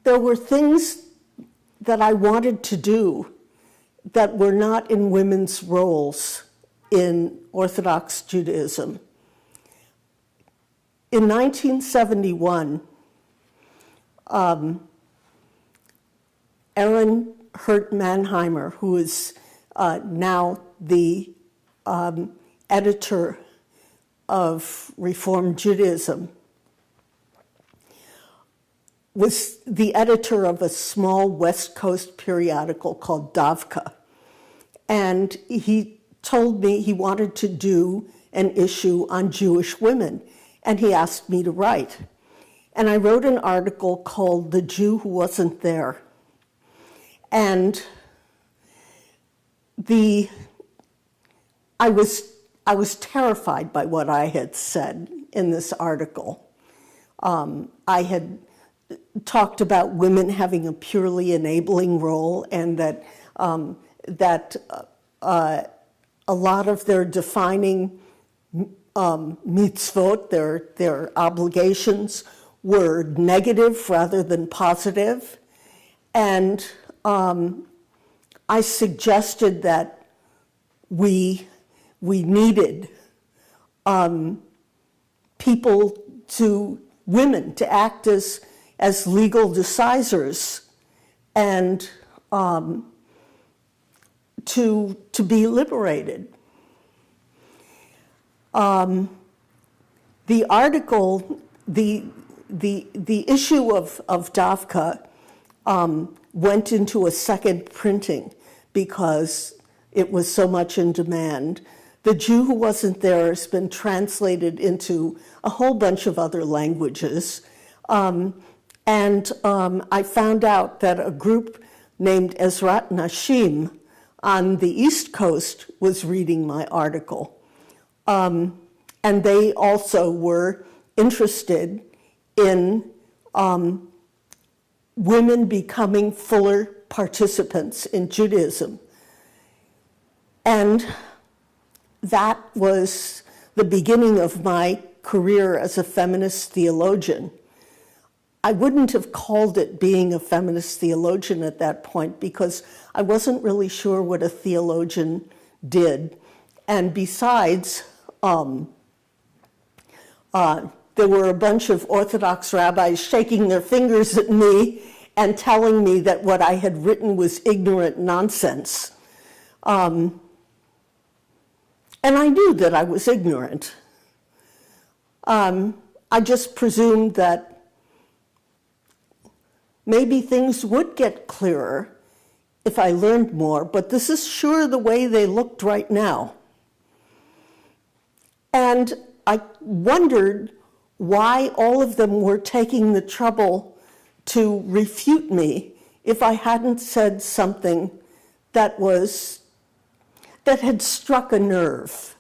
there were things that I wanted to do that were not in women's roles in Orthodox Judaism. In 1971, Aaron Hurt Mannheimer, who is now the editor of Reform Judaism, was the editor of a small West Coast periodical called Davka. And he told me he wanted to do an issue on Jewish women, and he asked me to write. And I wrote an article called "The Jew Who Wasn't There." And I was terrified by what I had said in this article. I had talked about women having a purely enabling role, and that a lot of their defining mitzvot, their obligations, were negative rather than positive. And I suggested that we needed women to act as legal decisors and to be liberated. The article, the issue of Davka went into a second printing because it was so much in demand. The Jew Who Wasn't There has been translated into a whole bunch of other languages. And I found out that a group named Ezrat Nashim on the East Coast was reading my article. And they also were interested in women becoming fuller participants in Judaism. And that was the beginning of my career as a feminist theologian. I wouldn't have called it being a feminist theologian at that point because I wasn't really sure what a theologian did. And besides, there were a bunch of Orthodox rabbis shaking their fingers at me and telling me that what I had written was ignorant nonsense. And I knew that I was ignorant. I just presumed that maybe things would get clearer if I learned more, but this is sure the way they looked right now. And I wondered why all of them were taking the trouble to refute me if I hadn't said something that had struck a nerve.